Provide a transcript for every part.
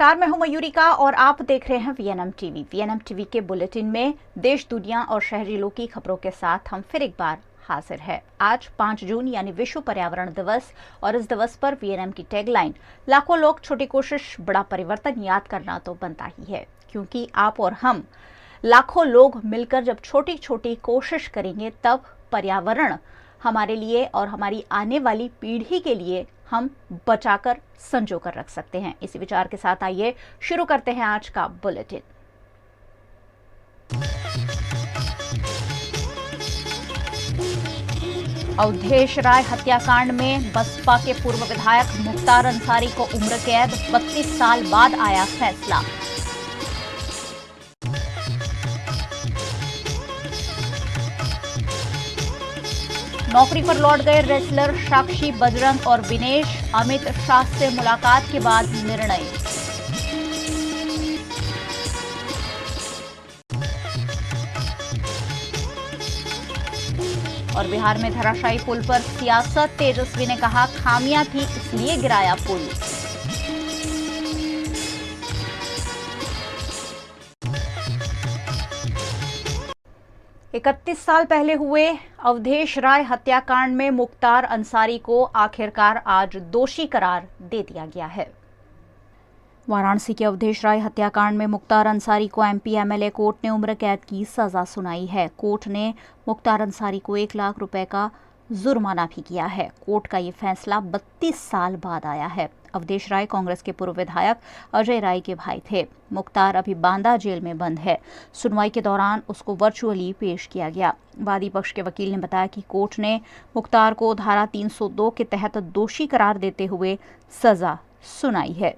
नमस्कार, मैं हूं मयूरिका और आप देख रहे हैं वीएनएम टीवी। वीएनएम टीवी के बुलेटिन में देश, दुनिया और शहरीलों की खबरों के साथ हम फिर एक बार हाजिर है। आज 5 जून यानी विश्व पर्यावरण दिवस और इस दिवस पर वीएनएम की टैगलाइन लाखों लोग छोटी कोशिश बड़ा परिवर्तन याद करना तो बनता ही है, क्योंकि आप और हम लाखों लोग मिलकर जब छोटी छोटी कोशिश करेंगे तब पर्यावरण हमारे लिए और हमारी आने वाली पीढ़ी के लिए हम बचाकर संजो कर रख सकते हैं। इसी विचार के साथ आइए शुरू करते हैं आज का बुलेटिन। अवधेश राय हत्याकांड में बसपा के पूर्व विधायक मुख्तार अंसारी को उम्र कैद, 32 साल बाद आया फैसला। नौकरी पर लौट गए रेसलर साक्षी, बजरंग और विनेश, अमित शाह से मुलाकात के बाद निर्णय। और बिहार में धराशायी पुल पर सियासत, तेजस्वी ने कहा खामियां थी इसलिए गिराया पुल। इकतीस साल पहले हुए अवधेश राय हत्याकांड में मुख्तार अंसारी को आखिरकार आज दोषी करार दे दिया गया है। वाराणसी के अवधेश राय हत्याकांड में मुख्तार अंसारी को एमपी एमएलए कोर्ट ने उम्र कैद की सजा सुनाई है। कोर्ट ने मुख्तार अंसारी को 1 लाख रुपए का जुर्माना भी किया है। कोर्ट का ये फैसला 32 साल बाद आया है। अवधेश राय कांग्रेस के पूर्व विधायक अजय राय के भाई थे। मुख्तार अभी बांदा जेल में बंद है। सुनवाई के दौरान उसको वर्चुअली पेश किया गया। वादी पक्ष के वकील ने बताया कि कोर्ट ने मुख्तार को धारा 302 के तहत दोषी करार देते हुए सजा सुनाई है।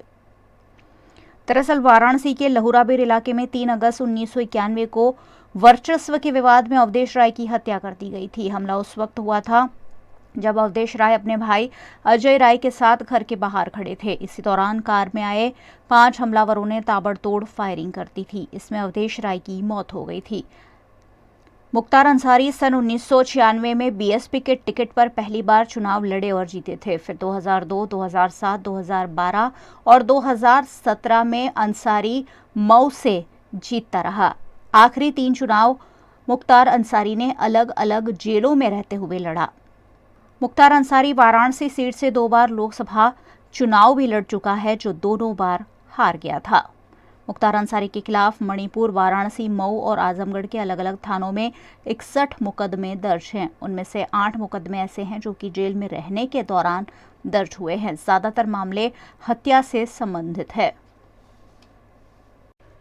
दरअसल वाराणसी के लहुराबेर इलाके में 3 अगस्त 1991 को वर्चस्व के विवाद में अवधेश राय की हत्या कर दी गई थी। हमला उस वक्त हुआ था जब अवधेश राय अपने भाई अजय राय के साथ घर के बाहर खड़े थे। इसी दौरान कार में आए 5 हमलावरों ने ताबड़तोड़ फायरिंग कर दी थी। इसमें अवधेश राय की मौत हो गई थी। मुख्तार अंसारी सन 1996 में बीएसपी के टिकट पर पहली बार चुनाव लड़े और जीते थे। फिर 2002, 2007, 2012 और 2017 में अंसारी मऊ से जीतता रहा। आखिरी 3 चुनाव मुख्तार अंसारी ने अलग अलग जेलों में रहते हुए लड़ा। मुख्तार अंसारी वाराणसी सीट से 2 बार लोकसभा चुनाव भी लड़ चुका है, जो दोनों बार हार गया था। मुख्तार अंसारी के खिलाफ मणिपुर, वाराणसी, मऊ और आजमगढ़ के अलग अलग थानों में 61 मुकदमे दर्ज हैं। उनमें से 8 मुकदमे ऐसे हैं जो कि जेल में रहने के दौरान दर्ज हुए हैं। ज्यादातर मामले हत्या से संबंधित है।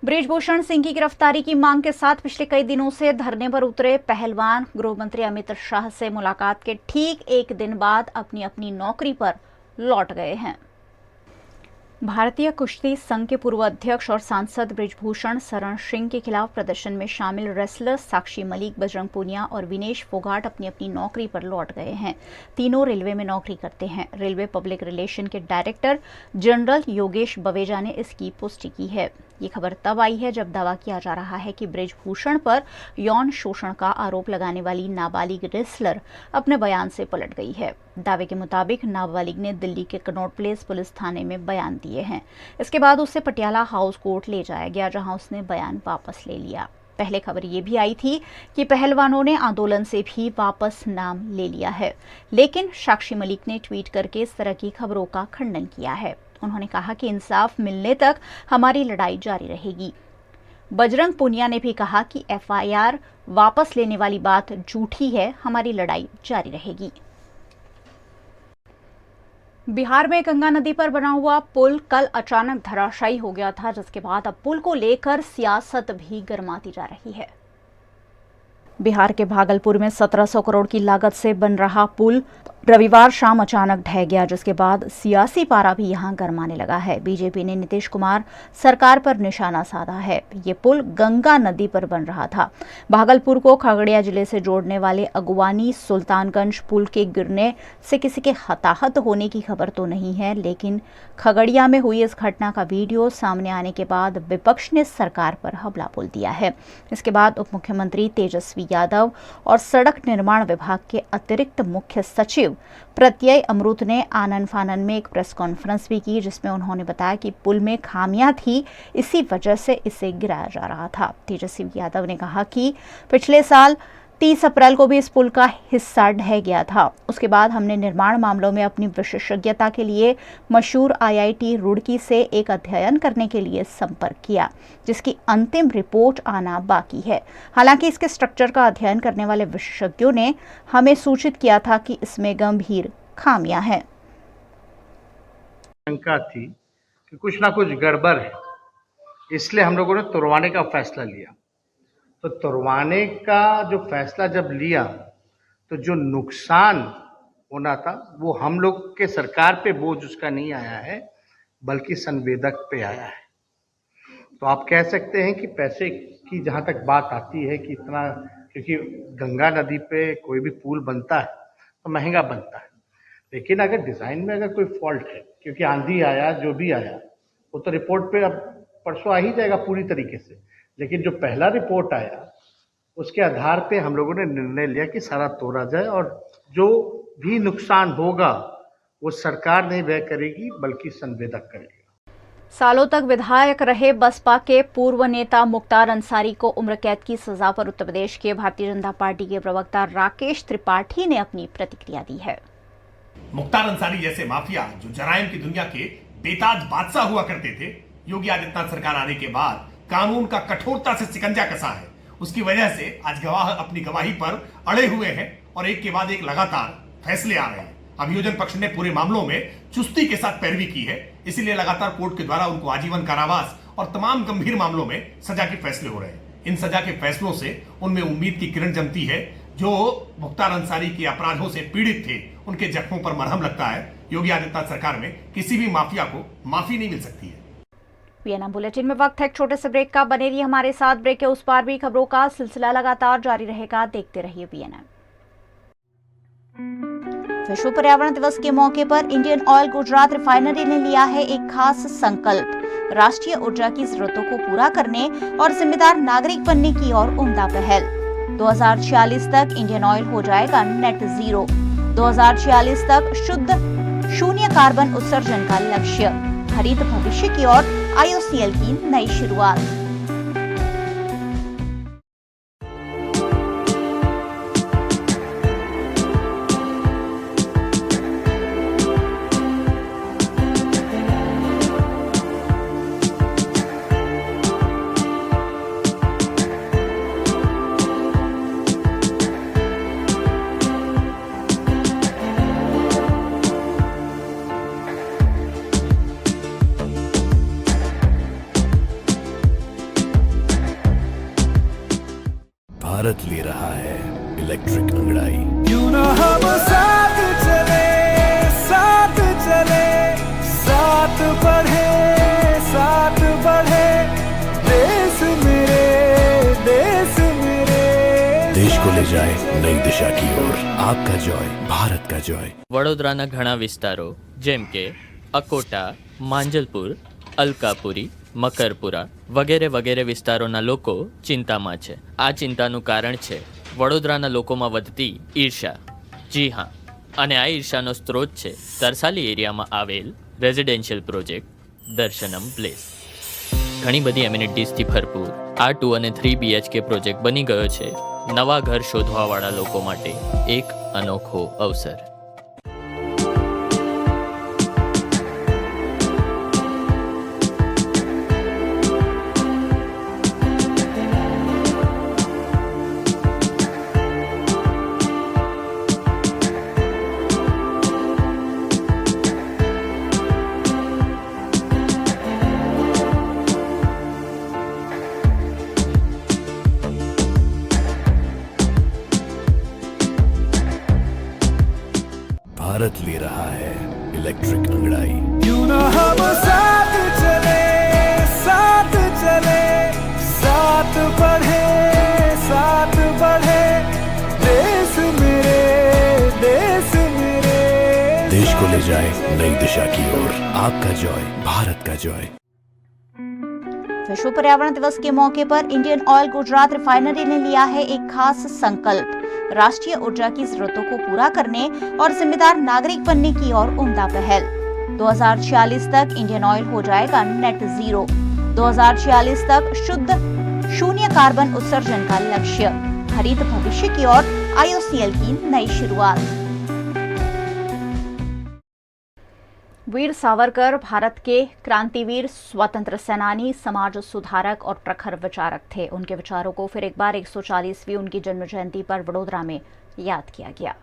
बृजभूषण सिंह की गिरफ्तारी की मांग के साथ पिछले कई दिनों से धरने पर उतरे पहलवान गृह मंत्री अमित शाह से मुलाकात के ठीक 1 दिन बाद अपनी अपनी नौकरी पर लौट गए हैं। भारतीय कुश्ती संघ के पूर्व अध्यक्ष और सांसद बृजभूषण शरण सिंह के खिलाफ प्रदर्शन में शामिल रेसलर साक्षी मलिक, बजरंग पूनिया और विनेश फोगाट अपनी अपनी नौकरी पर लौट गए हैं। तीनों रेलवे में नौकरी करते हैं। रेलवे पब्लिक रिलेशन के डायरेक्टर जनरल योगेश बवेजा ने इसकी पुष्टि की है। ये खबर तब आई है जब दावा किया जा रहा है कि बृजभूषण पर यौन शोषण का आरोप लगाने वाली नाबालिग रेसलर अपने बयान से पलट गई है। दावे के मुताबिक नाबालिग ने दिल्ली के कनॉट प्लेस पुलिस थाने में बयान दिए हैं। इसके बाद उसे पटियाला हाउस कोर्ट ले जाया गया, जहां उसने बयान वापस ले लिया। पहले खबर ये भी आई थी कि पहलवानों ने आंदोलन से भी वापस नाम ले लिया है, लेकिन साक्षी मलिक ने ट्वीट करके इस तरह की खबरों का खंडन किया है। उन्होंने कहा कि इंसाफ मिलने तक हमारी लड़ाई जारी रहेगी। बजरंग पूनिया ने भी कहा कि एफआईआर वापस लेने वाली बात झूठी है, हमारी लड़ाई जारी रहेगी। बिहार में गंगा नदी पर बना हुआ पुल कल अचानक धराशायी हो गया था, जिसके बाद अब पुल को लेकर सियासत भी गर्माती जा रही है। बिहार के भागलपुर में 1700 करोड़ की लागत से बन रहा पुल रविवार शाम अचानक ढह गया, जिसके बाद सियासी पारा भी यहां गरमाने लगा है। बीजेपी ने नीतीश कुमार सरकार पर निशाना साधा है। ये पुल गंगा नदी पर बन रहा था। भागलपुर को खगड़िया जिले से जोड़ने वाले अगवानी सुल्तानगंज पुल के गिरने से किसी के हताहत होने की खबर तो नहीं है, लेकिन खगड़िया में हुई इस घटना का वीडियो सामने आने के बाद विपक्ष ने सरकार पर हमला बोल दिया है। इसके बाद उप मुख्यमंत्री तेजस्वी यादव और सड़क निर्माण विभाग के अतिरिक्त मुख्य सचिव सचिव प्रत्यय अमृत ने आनन फानन में एक प्रेस कॉन्फ्रेंस भी की, जिसमें उन्होंने बताया कि पुल में खामियां थी, इसी वजह से इसे गिराया जा रहा था। तेजस्वी यादव ने कहा कि पिछले साल 30 अप्रैल को भी इस पुल का हिस्सा ढह गया था। उसके बाद हमने निर्माण मामलों में अपनी विशेषज्ञता के लिए मशहूर IIT रुड़की से एक अध्ययन करने के लिए संपर्क किया, जिसकी अंतिम रिपोर्ट आना बाकी है। हालांकि इसके स्ट्रक्चर का अध्ययन करने वाले विशेषज्ञों ने हमें सूचित किया था कि इसमें गंभीर खामियां हैं। शंका थी कि कुछ ना कुछ गड़बड़ है, इसलिए हम लोगों ने तुड़वाने का फैसला लिया। तो तुड़वाने का जो फैसला जब लिया तो जो नुकसान होना था वो हम लोग के सरकार पे बोझ उसका नहीं आया है, बल्कि संवेदक पे आया है। तो आप कह सकते हैं कि पैसे की जहाँ तक बात आती है कि इतना, क्योंकि गंगा नदी पे कोई भी पुल बनता है तो महंगा बनता है, लेकिन अगर डिज़ाइन में अगर कोई फॉल्ट है, क्योंकि आंधी आया जो भी आया वो तो रिपोर्ट पे अब परसों आ ही जाएगा पूरी तरीके से, लेकिन जो पहला रिपोर्ट आया उसके आधार पे हम लोगों ने निर्णय लिया कि सारा तोड़ा जाए और जो भी नुकसान होगा वो सरकार नहीं वह करेगी बल्कि संवेदक करेगा। सालों तक विधायक रहे बसपा के पूर्व नेता मुख्तार अंसारी को उम्र कैद की सजा पर उत्तर प्रदेश के भारतीय जनता पार्टी के प्रवक्ता राकेश त्रिपाठी ने अपनी प्रतिक्रिया दी है। मुख्तार अंसारी जैसे माफिया जो जराइम की दुनिया के बेताज बादशाह हुआ करते थे, योगी आदित्यनाथ सरकार आने के बाद कानून का कठोरता से शिकंजा कसा है। उसकी वजह से आज गवाह अपनी गवाही पर अड़े हुए हैं और एक के बाद एक लगातार फैसले आ रहे हैं। अभियोजन पक्ष ने पूरे मामलों में चुस्ती के साथ पैरवी की है, इसीलिए लगातार कोर्ट के द्वारा उनको आजीवन कारावास और तमाम गंभीर मामलों में सजा के फैसले हो रहे हैं। इन सजा के फैसलों से उनमें उम्मीद की किरण जमती है। जो मुख्तार अंसारी के अपराधों से पीड़ित थे, उनके जख्मों पर मरहम लगता है। योगी आदित्यनाथ सरकार में किसी भी माफिया को माफी नहीं मिल सकती है। वीएनएम बुलेटिन में वक्त है एक छोटे से ब्रेक का। बने रहिए हमारे साथ। ब्रेक के उस पार भी खबरों का सिलसिला लगातार जारी रहेगा। देखते रहिए वीएनएम। विश्व पर्यावरण दिवस के मौके पर इंडियन ऑयल गुजरात रिफाइनरी ने लिया है एक खास संकल्प, राष्ट्रीय ऊर्जा की जरूरतों को पूरा करने और जिम्मेदार नागरिक बनने की ओर उम्दा पहल। 2046 तक इंडियन ऑयल हो जाएगा नेट जीरो। 2046 तक शुद्ध शून्य कार्बन उत्सर्जन का लक्ष्य। हरित भविष्य की ओर IOCL की नई शुरुआत। भारत ले रहा है इलेक्ट्रिक अंगड़ाई। क्यों ना हम साथ चले, साथ चले, साथ बढ़े, साथ बढ़े, देश मेरे, देश मेरे। देश को ले जाए नई दिशा की ओर। आपका जॉय, भारत का जॉय। વડોદરાના ઘણા વિસ્તારો જેમ કે અકોટા, માંજલપુર, અલકાપુરી, મકરપુરા વગેરે વગેરે વિસ્તારોના લોકો ચિંતામાં છે। આ ચિંતાનું કારણ છે વડોદરાના લોકોમાં વધતી ઈર્ષા। જી હા, અને આ ઈર્ષાનો સ્ત્રોત છે તરસાલી એરિયામાં આવેલ રેઝિડેન્શિયલ પ્રોજેક્ટ દર્શનમ પ્લેસ। ઘણી બધી એમિનિટીઝથી ભરપૂર આ 2 અને 3 BHK પ્રોજેક્ટ બની ગયો છે નવા ઘર શોધવાવાળા લોકો માટે એક અનોખો અવસર। भारत ले रहा है इलेक्ट्रिक अंगड़ाई। क्यों ना हम साथ चले, साथ चले, साथ बढ़े, साथ बढ़े, देश मेरे, देश मेरे। देश को ले जाए नई दिशा की ओर। आपका जॉय, भारत का जॉय। विश्व पर्यावरण दिवस के मौके पर इंडियन ऑयल गुजरात रिफाइनरी ने लिया है एक खास संकल्प, राष्ट्रीय ऊर्जा की जरूरतों को पूरा करने और जिम्मेदार नागरिक बनने की ओर उम्दा पहल। 2046 तक इंडियन ऑयल हो जाएगा नेट जीरो। 2046 तक शुद्ध शून्य कार्बन उत्सर्जन का लक्ष्य। हरित भविष्य की ओर IOCL की नई शुरुआत। वीर सावरकर भारत के क्रांतिवीर, स्वतंत्र सेनानी, समाज सुधारक और प्रखर विचारक थे। उनके विचारों को फिर एक बार 140वीं उनकी जन्म जयंती पर वडोदरा में याद किया गया।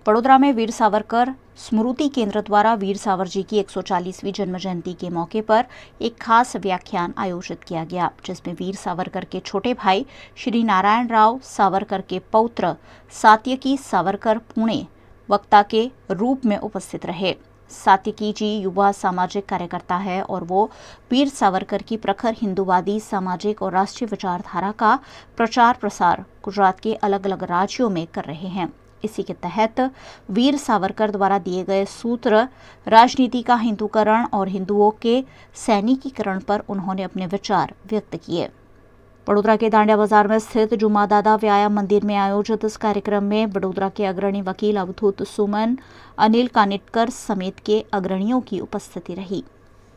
वडोदरा में वीर सावरकर स्मृति केंद्र द्वारा वीर सावर जी की 140वीं जन्म जयंती के मौके पर एक खास व्याख्यान आयोजित किया गया, जिसमें वीर सावरकर के छोटे भाई श्री नारायण राव सावरकर के पौत्र सात्यकी सावरकर पुणे वक्ता के रूप में उपस्थित रहे। सात्यकी जी युवा सामाजिक कार्यकर्ता है और वो वीर सावरकर की प्रखर हिंदूवादी, सामाजिक और राष्ट्रीय विचारधारा का प्रचार प्रसार गुजरात के अलग अलग राज्यों में कर रहे हैं। इसी के तहत वीर सावरकर द्वारा दिए गए सूत्र राजनीति का हिंदूकरण और हिंदुओं के सैनिकीकरण पर उन्होंने अपने विचार व्यक्त किए। वडोदरा के दांडिया बाजार में स्थित जुम्मादादा व्यायाम मंदिर में आयोजित इस कार्यक्रम में वडोदरा के अग्रणी वकील अवधूत सुमन, अनिल कानिटकर समेत के अग्रणियों की उपस्थिति रही।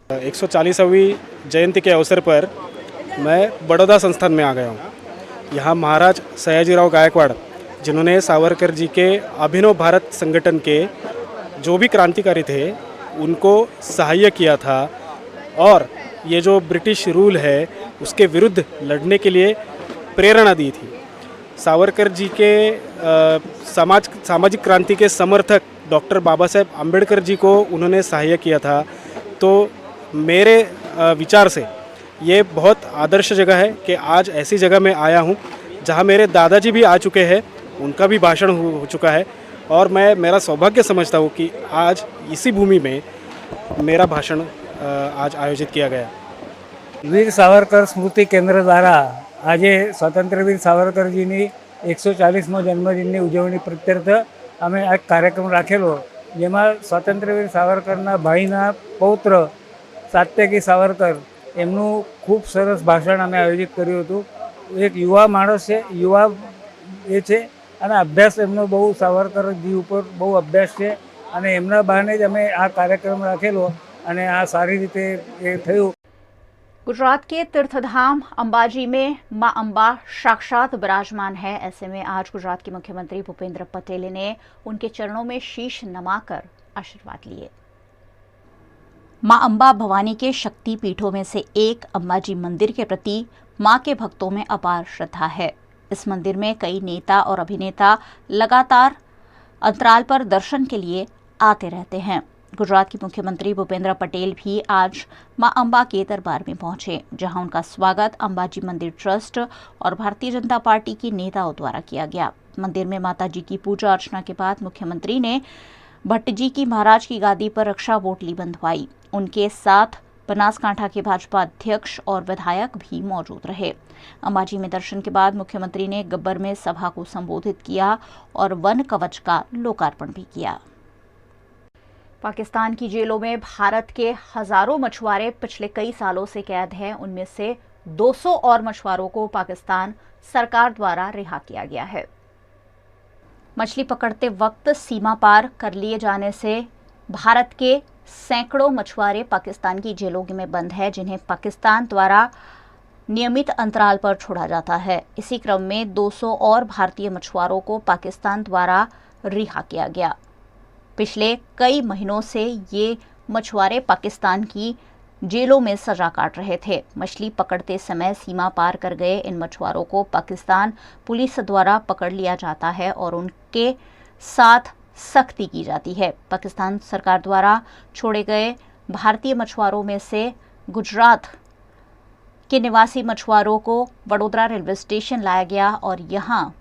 140वीं जयंती के अवसर पर मैं बड़ौदा संस्थान में आ गया हूँ। यहाँ महाराज सयाजीराव गायकवाड़, जिन्होंने सावरकर जी के अभिनव भारत संगठन के जो भी क्रांतिकारी थे उनको सहाय्य किया था और ये जो ब्रिटिश रूल है उसके विरुद्ध लड़ने के लिए प्रेरणा दी थी। सावरकर जी के सामाजिक क्रांति के समर्थक डॉक्टर बाबा साहेब आम्बेडकर जी को उन्होंने सहाय्य किया था। तो मेरे विचार से ये बहुत आदर्श जगह है कि आज ऐसी जगह में आया हूँ जहाँ मेरे दादाजी भी आ चुके हैं, उनका भी भाषण हो चुका है और मैं मेरा सौभाग्य समझता हूँ कि आज इसी भूमि में मेरा भाषण आज आयोजित किया गया। વીર સાવરકર સ્મૃતિ કેન્દ્ર દ્વારા આજે સ્વતંત્રવીર સાવરકરજીની 140મો જન્મદિનની ઉજવણી પ્રત્યર્થ અમે આ કાર્યક્રમ રાખેલો, જેમાં સ્વતંત્રવીર સાવરકરના ભાઈના પૌત્ર સાત્યકી સાવરકર એમનું ખૂબ સરસ ભાષણ અમે આયોજિત કર્યું હતું। એક યુવા માણસ છે, યુવા એ છે અને અભ્યાસ એમનો બહુ સાવરકરજી ઉપર બહુ અભ્યાસ છે અને એમના બહાને જ અમે આ કાર્યક્રમ રાખેલો અને આ સારી રીતે એ થયું। गुजरात के तीर्थधाम अंबाजी में मां अंबा साक्षात विराजमान है। ऐसे में आज गुजरात के मुख्यमंत्री भूपेंद्र पटेल ने उनके चरणों में शीश नमाकर आशीर्वाद लिए। मां अंबा भवानी के शक्ति पीठों में से एक अंबाजी मंदिर के प्रति मां के भक्तों में अपार श्रद्धा है। इस मंदिर में कई नेता और अभिनेता लगातार अंतराल पर दर्शन के लिए आते रहते हैं। गुजरात के मुख्यमंत्री भूपेंद्र पटेल भी आज मां अंबा के दरबार में पहुंचे, जहां उनका स्वागत अंबाजी मंदिर ट्रस्ट और भारतीय जनता पार्टी के नेताओं द्वारा किया गया। मंदिर में माता जी की पूजा अर्चना के बाद मुख्यमंत्री ने भट्ट जी की महाराज की गादी पर रक्षा पोटली बंधवाई। उनके साथ बनासकांठा के भाजपा अध्यक्ष और विधायक भी मौजूद रहे। अंबाजी में दर्शन के बाद मुख्यमंत्री ने गब्बर में सभा को संबोधित किया और वन कवच का लोकार्पण भी किया। पाकिस्तान की जेलों में भारत के हजारों मछुआरे पिछले कई सालों से कैद हैं। उनमें से 200 और मछुआरों को पाकिस्तान सरकार द्वारा रिहा किया गया है। मछली पकड़ते वक्त सीमा पार कर लिए जाने से भारत के सैकड़ों मछुआरे पाकिस्तान की जेलों में बंद है, जिन्हें पाकिस्तान द्वारा नियमित अंतराल पर छोड़ा जाता है। इसी क्रम में 200 और भारतीय मछुआरों को पाकिस्तान द्वारा रिहा किया गया। पिछले कई महीनों से ये मछुआरे पाकिस्तान की जेलों में सजा काट रहे थे। मछली पकड़ते समय सीमा पार कर गए इन मछुआरों को पाकिस्तान पुलिस द्वारा पकड़ लिया जाता है और उनके साथ सख्ती की जाती है। पाकिस्तान सरकार द्वारा छोड़े गए भारतीय मछुआरों में से गुजरात के निवासी मछुआरों को वडोदरा रेलवे स्टेशन लाया गया और यहाँ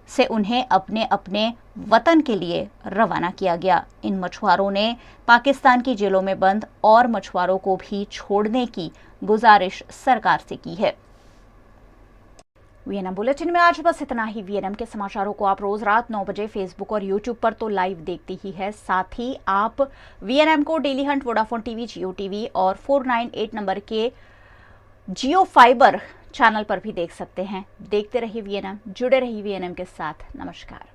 से उन्हें अपने अपने वतन के लिए रवाना किया गया। इन मछुआरों ने पाकिस्तान की जेलों में बंद और मछुआरों को भी छोड़ने की गुजारिश सरकार से की है। वीएनएम बुलेटिन में आज बस इतना ही। वीएनएम के समाचारों को आप रोज रात 9 बजे फेसबुक और यूट्यूब पर तो लाइव देखते ही है, साथ ही आप वीएनएम को डेली हंट, वोडाफोन टीवी, जियो टीवी और 498 नंबर के जियो फाइबर चैनल पर भी देख सकते हैं। देखते रहिए वीएनएम, जुड़े रहिए वीएनएम के साथ। नमस्कार।